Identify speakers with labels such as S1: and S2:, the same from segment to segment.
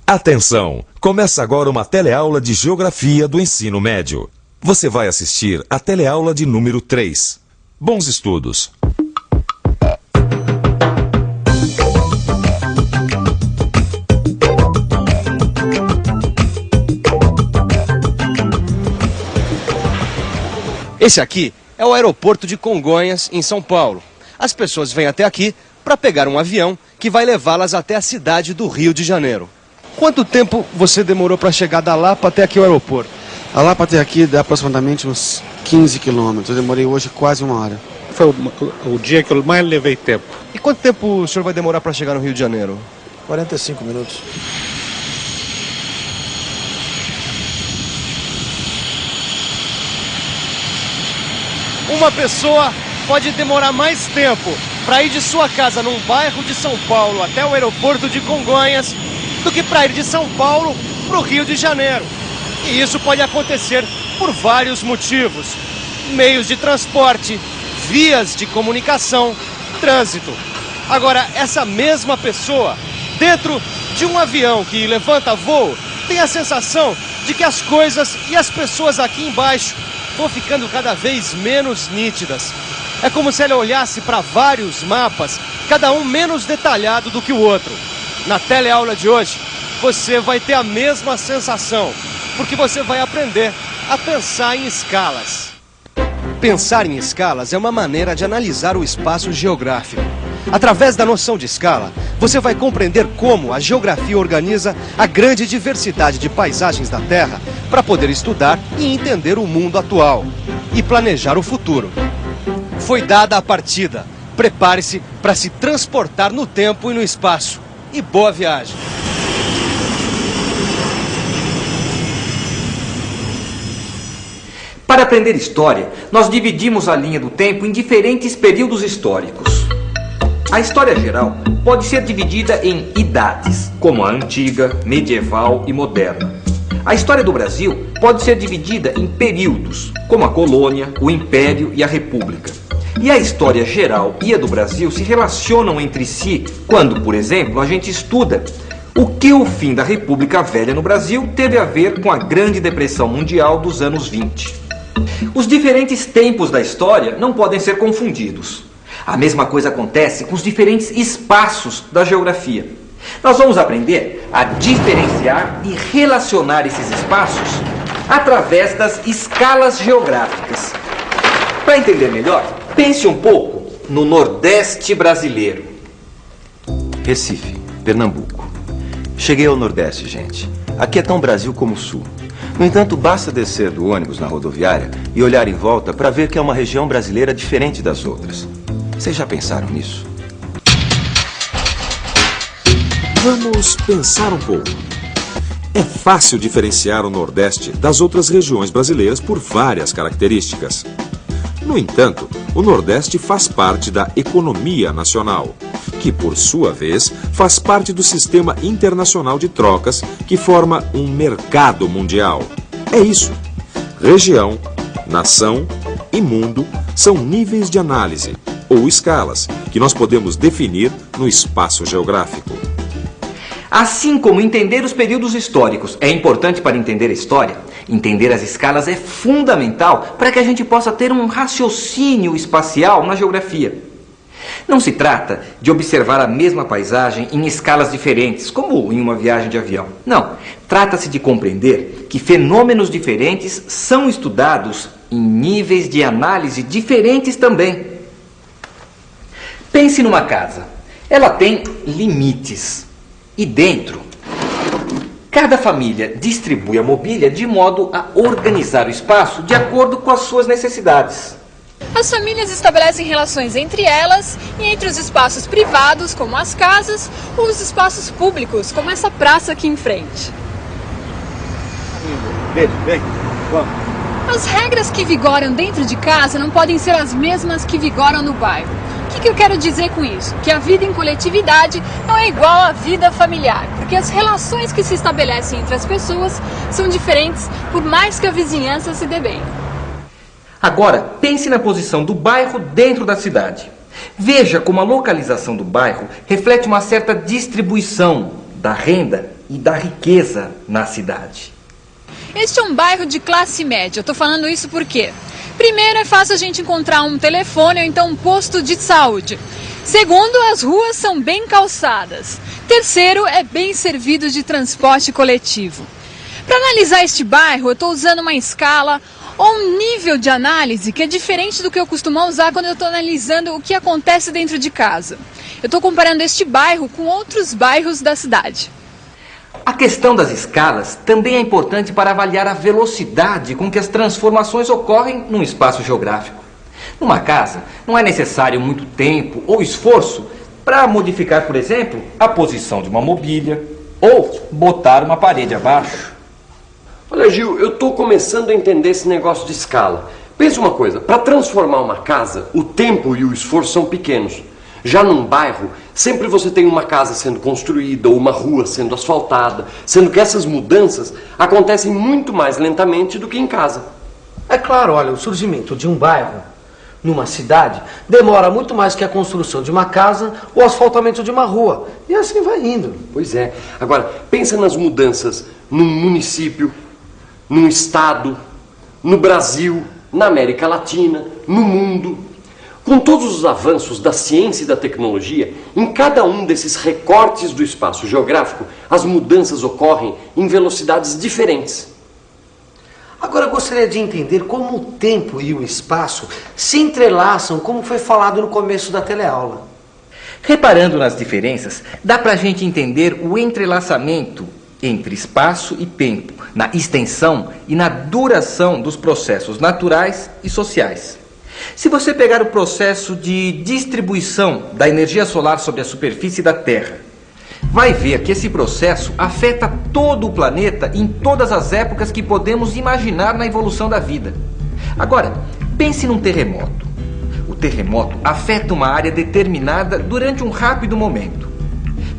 S1: Atenção! Começa agora uma teleaula de Geografia do Ensino Médio. Você vai assistir a teleaula de número 3. Bons estudos!
S2: Esse aqui é o aeroporto de Congonhas, em São Paulo. As pessoas vêm até aqui para pegar um avião que vai levá-las até a cidade do Rio de Janeiro. Quanto tempo você demorou para chegar da Lapa até aqui o aeroporto?
S3: A Lapa até aqui dá aproximadamente uns 15 quilômetros. Eu demorei hoje quase 1 hora.
S4: Foi o dia que eu mais levei tempo.
S2: E quanto tempo o senhor vai demorar para chegar no Rio de Janeiro?
S5: 45 minutos.
S2: Uma pessoa pode demorar mais tempo para ir de sua casa num bairro de São Paulo até o aeroporto de Congonhas do que para ir de São Paulo para o Rio de Janeiro. E isso pode acontecer por vários motivos: meios de transporte, vias de comunicação, trânsito. Agora, essa mesma pessoa, dentro de um avião que levanta voo, tem a sensação de que as coisas e as pessoas aqui embaixo vão ficando cada vez menos nítidas. É como se ela olhasse para vários mapas, cada um menos detalhado do que o outro. Na teleaula de hoje, você vai ter a mesma sensação, porque você vai aprender a pensar em escalas. Pensar em escalas é uma maneira de analisar o espaço geográfico. Através da noção de escala, você vai compreender como a geografia organiza a grande diversidade de paisagens da Terra para poder estudar e entender o mundo atual e planejar o futuro. Foi dada a partida. Prepare-se para se transportar no tempo e no espaço. E boa viagem!
S6: Para aprender história, nós dividimos a linha do tempo em diferentes períodos históricos. A história geral pode ser dividida em idades, como a antiga, medieval e moderna. A história do Brasil pode ser dividida em períodos, como a colônia, o império e a república. E a história geral e a do Brasil se relacionam entre si quando, por exemplo, a gente estuda o que o fim da República Velha no Brasil teve a ver com a Grande Depressão Mundial dos anos 20. Os diferentes tempos da história não podem ser confundidos. A mesma coisa acontece com os diferentes espaços da geografia. Nós vamos aprender a diferenciar e relacionar esses espaços através das escalas geográficas. Para entender melhor, pense um pouco no Nordeste brasileiro.
S7: Recife, Pernambuco. Cheguei ao Nordeste, gente. Aqui é tão Brasil como o Sul. No entanto, basta descer do ônibus na rodoviária e olhar em volta para ver que é uma região brasileira diferente das outras. Vocês já pensaram nisso?
S1: Vamos pensar um pouco. É fácil diferenciar o Nordeste das outras regiões brasileiras por várias características. No entanto, o Nordeste faz parte da economia nacional, que, por sua vez, faz parte do sistema internacional de trocas que forma um mercado mundial. É isso. Região, nação e mundo são níveis de análise, ou escalas, que nós podemos definir no espaço geográfico.
S6: Assim como entender os períodos históricos é importante para entender a história, entender as escalas é fundamental para que a gente possa ter um raciocínio espacial na geografia. Não se trata de observar a mesma paisagem em escalas diferentes, como em uma viagem de avião. Não, trata-se de compreender que fenômenos diferentes são estudados em níveis de análise diferentes também. Pense numa casa. Ela tem limites. E dentro, cada família distribui a mobília de modo a organizar o espaço de acordo com as suas necessidades.
S8: As famílias estabelecem relações entre elas e entre os espaços privados, como as casas, ou os espaços públicos, como essa praça aqui em frente.
S4: Vem, vamos.
S8: As regras que vigoram dentro de casa não podem ser as mesmas que vigoram no bairro. O que eu quero dizer com isso? Que a vida em coletividade não é igual à vida familiar, porque as relações que se estabelecem entre as pessoas são diferentes, por mais que a vizinhança se dê bem.
S6: Agora, pense na posição do bairro dentro da cidade. Veja como a localização do bairro reflete uma certa distribuição da renda e da riqueza na cidade.
S8: Este é um bairro de classe média. Eu tô falando isso porque, primeiro, é fácil a gente encontrar um telefone ou então um posto de saúde. Segundo, as ruas são bem calçadas. Terceiro, é bem servido de transporte coletivo. Para analisar este bairro, eu estou usando uma escala ou um nível de análise que é diferente do que eu costumo usar quando eu estou analisando o que acontece dentro de casa. Eu estou comparando este bairro com outros bairros da cidade.
S6: A questão das escalas também é importante para avaliar a velocidade com que as transformações ocorrem num espaço geográfico. Numa casa, não é necessário muito tempo ou esforço para modificar, por exemplo, a posição de uma mobília ou botar uma parede abaixo.
S5: Olha, Gil, eu estou começando a entender esse negócio de escala. Pensa uma coisa, para transformar uma casa, o tempo e o esforço são pequenos. Já num bairro, sempre você tem uma casa sendo construída ou uma rua sendo asfaltada, sendo que essas mudanças acontecem muito mais lentamente do que em casa.
S9: É claro, olha, o surgimento de um bairro numa cidade demora muito mais que a construção de uma casa ou o asfaltamento de uma rua. E assim vai indo.
S5: Pois é. Agora, pensa nas mudanças num município, num estado, no Brasil, na América Latina, no mundo. Com todos os avanços da ciência e da tecnologia, em cada um desses recortes do espaço geográfico, as mudanças ocorrem em velocidades diferentes.
S9: Agora eu gostaria de entender como o tempo e o espaço se entrelaçam, como foi falado no começo da teleaula.
S6: Reparando nas diferenças, dá para a gente entender o entrelaçamento entre espaço e tempo, na extensão e na duração dos processos naturais e sociais. Se você pegar o processo de distribuição da energia solar sobre a superfície da Terra, vai ver que esse processo afeta todo o planeta em todas as épocas que podemos imaginar na evolução da vida. Agora, pense num terremoto. O terremoto afeta uma área determinada durante um rápido momento.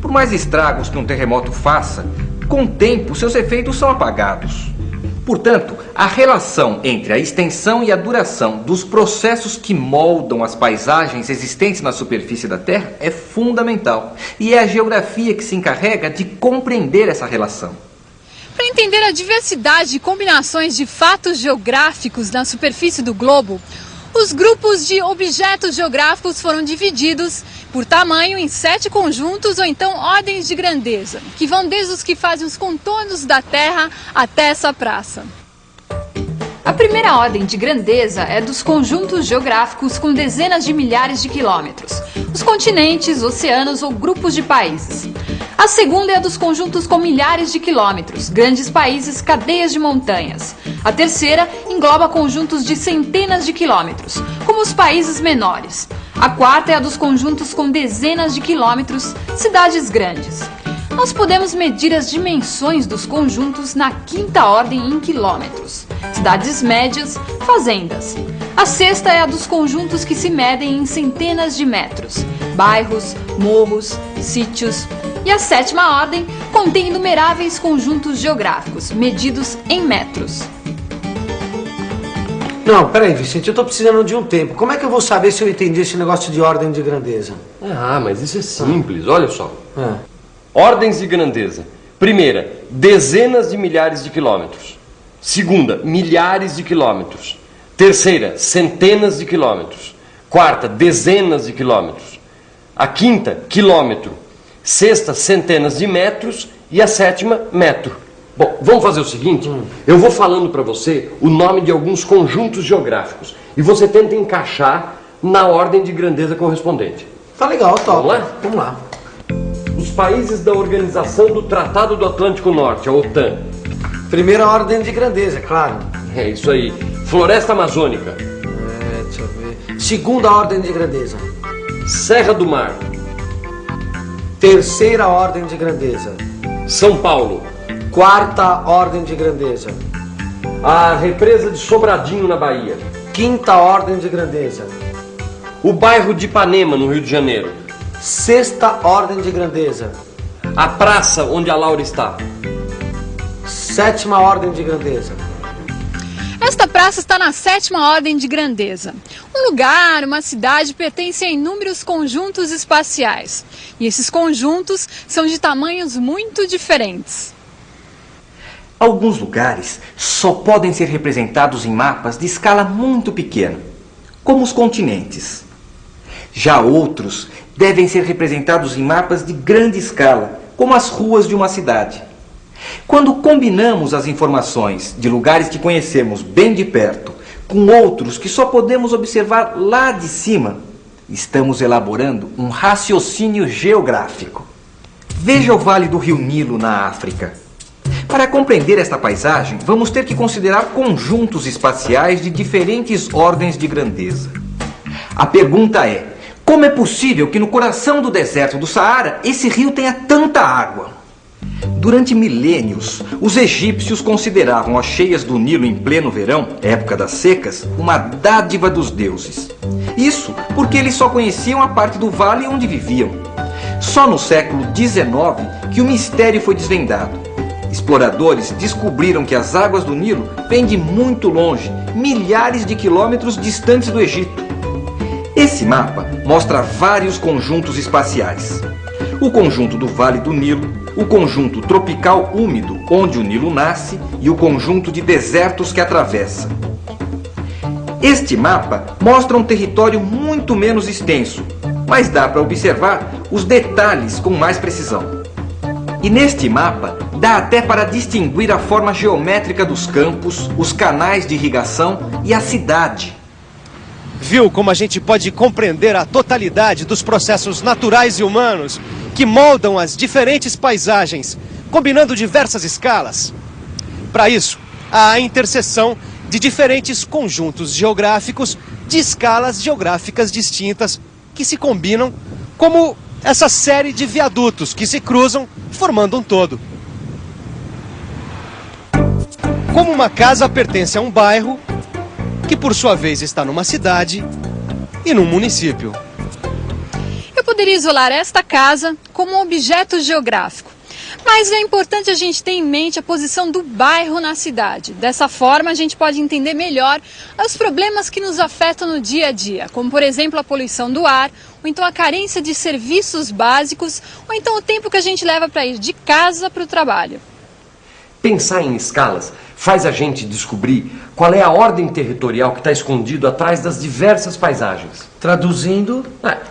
S6: Por mais estragos que um terremoto faça, com o tempo seus efeitos são apagados. Portanto, a relação entre a extensão e a duração dos processos que moldam as paisagens existentes na superfície da Terra é fundamental. E é a geografia que se encarrega de compreender essa relação.
S8: Para entender a diversidade e combinações de fatos geográficos na superfície do globo, os grupos de objetos geográficos foram divididos por tamanho em 7 conjuntos ou então ordens de grandeza, que vão desde os que fazem os contornos da Terra até essa praça. A primeira ordem de grandeza é dos conjuntos geográficos com dezenas de milhares de quilômetros, os continentes, oceanos ou grupos de países. A segunda é a dos conjuntos com milhares de quilômetros, grandes países, cadeias de montanhas. A terceira engloba conjuntos de centenas de quilômetros, como os países menores. A quarta é a dos conjuntos com dezenas de quilômetros, cidades grandes. Nós podemos medir as dimensões dos conjuntos na quinta ordem em quilômetros. Cidades médias, fazendas. A sexta é a dos conjuntos que se medem em centenas de metros. Bairros, morros, sítios. E a sétima ordem contém inumeráveis conjuntos geográficos, medidos em metros.
S9: Não, peraí, Vicente, eu tô precisando de um tempo. Como é que eu vou saber se eu entendi esse negócio de ordem de grandeza?
S5: Ah, mas isso é simples, olha só. Ordens de grandeza. Primeira, dezenas de milhares de quilômetros. Segunda, milhares de quilômetros. Terceira, centenas de quilômetros. Quarta, dezenas de quilômetros. A quinta, quilômetro. Sexta, centenas de metros. E a sétima, metro. Bom, vamos fazer o seguinte? Eu vou falando para você o nome de alguns conjuntos geográficos. E você tenta encaixar na ordem de grandeza correspondente.
S9: Tá legal, top.
S5: Vamos lá?
S9: Vamos lá.
S5: Os países da Organização do Tratado do Atlântico Norte, a OTAN.
S9: Primeira ordem de grandeza, claro.
S5: É isso aí. Floresta Amazônica.
S9: Deixa eu ver. Segunda ordem de grandeza.
S5: Serra do Mar.
S9: Terceira ordem de grandeza.
S5: São Paulo.
S9: Quarta ordem de grandeza.
S5: A represa de Sobradinho, na Bahia.
S9: Quinta ordem de grandeza.
S5: O bairro de Ipanema, no Rio de Janeiro.
S9: Sexta ordem de grandeza.
S5: A praça onde a Laura está.
S9: Sétima ordem de grandeza.
S8: Esta praça está na 7ª ordem de grandeza. Um lugar, uma cidade, pertencem a inúmeros conjuntos espaciais. E esses conjuntos são de tamanhos muito diferentes.
S6: Alguns lugares só podem ser representados em mapas de escala muito pequena, como os continentes. Já outros devem ser representados em mapas de grande escala, como as ruas de uma cidade. Quando combinamos as informações de lugares que conhecemos bem de perto com outros que só podemos observar lá de cima, estamos elaborando um raciocínio geográfico. Veja o Vale do Rio Nilo na África. Para compreender esta paisagem, vamos ter que considerar conjuntos espaciais de diferentes ordens de grandeza. A pergunta é: como é possível que no coração do deserto do Saara esse rio tenha tanta água? Durante milênios, os egípcios consideravam as cheias do Nilo em pleno verão, época das secas, uma dádiva dos deuses. Isso porque eles só conheciam a parte do vale onde viviam. Só no século XIX que o mistério foi desvendado. Exploradores descobriram que as águas do Nilo vêm de muito longe, milhares de quilômetros distantes do Egito. Esse mapa mostra vários conjuntos espaciais. O conjunto do Vale do Nilo, o conjunto tropical úmido, onde o Nilo nasce, e o conjunto de desertos que atravessa. Este mapa mostra um território muito menos extenso, mas dá para observar os detalhes com mais precisão. E neste mapa, dá até para distinguir a forma geométrica dos campos, os canais de irrigação e a cidade.
S2: Viu como a gente pode compreender a totalidade dos processos naturais e humanos que moldam as diferentes paisagens, combinando diversas escalas? Para isso, há a interseção de diferentes conjuntos geográficos de escalas geográficas distintas que se combinam como essa série de viadutos que se cruzam formando um todo. Como uma casa pertence a um bairro, que por sua vez está numa cidade e num município.
S8: Eu poderia isolar esta casa como um objeto geográfico, mas é importante a gente ter em mente a posição do bairro na cidade. Dessa forma, a gente pode entender melhor os problemas que nos afetam no dia a dia, como, por exemplo, a poluição do ar, ou então a carência de serviços básicos, ou então o tempo que a gente leva para ir de casa para o trabalho.
S5: Pensar em escalas faz a gente descobrir qual é a ordem territorial que está escondido atrás das diversas paisagens.
S9: Traduzindo,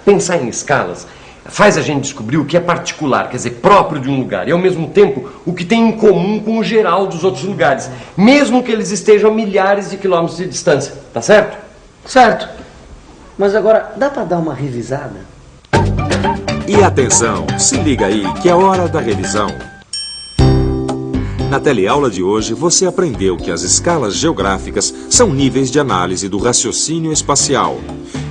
S5: Pensar em escalas faz a gente descobrir o que é particular, quer dizer, próprio de um lugar, e ao mesmo tempo o que tem em comum com o geral dos outros lugares, mesmo que eles estejam a milhares de quilômetros de distância, tá certo?
S9: certo. Mas agora, dá para dar uma revisada?
S1: E atenção, se liga aí que é hora da revisão. Na teleaula de hoje, você aprendeu que as escalas geográficas são níveis de análise do raciocínio espacial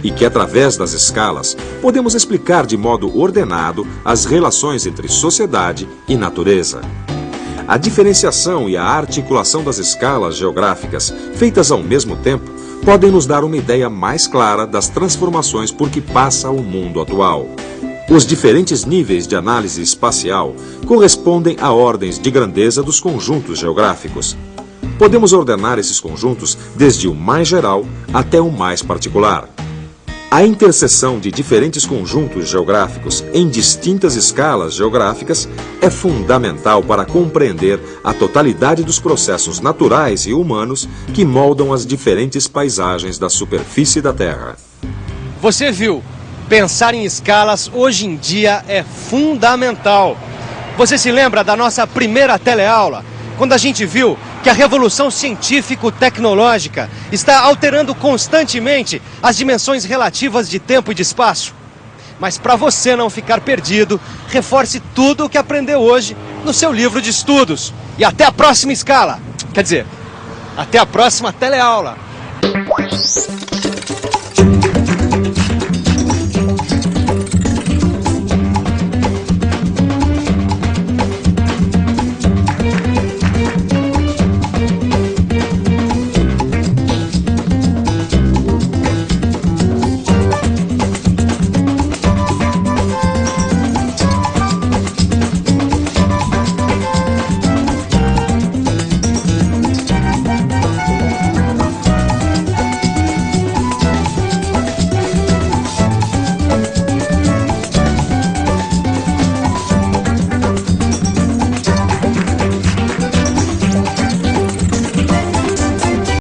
S1: e que, através das escalas, podemos explicar de modo ordenado as relações entre sociedade e natureza. A diferenciação e a articulação das escalas geográficas, feitas ao mesmo tempo, podem nos dar uma ideia mais clara das transformações por que passa o mundo atual. Os diferentes níveis de análise espacial correspondem a ordens de grandeza dos conjuntos geográficos. Podemos ordenar esses conjuntos desde o mais geral até o mais particular. A interseção de diferentes conjuntos geográficos em distintas escalas geográficas é fundamental para compreender a totalidade dos processos naturais e humanos que moldam as diferentes paisagens da superfície da Terra.
S2: Você viu? Pensar em escalas hoje em dia é fundamental. Você se lembra da nossa primeira teleaula, quando a gente viu que a revolução científico-tecnológica está alterando constantemente as dimensões relativas de tempo e de espaço? Mas para você não ficar perdido, reforce tudo o que aprendeu hoje no seu livro de estudos. E até a próxima escala. Quer dizer, até a próxima teleaula.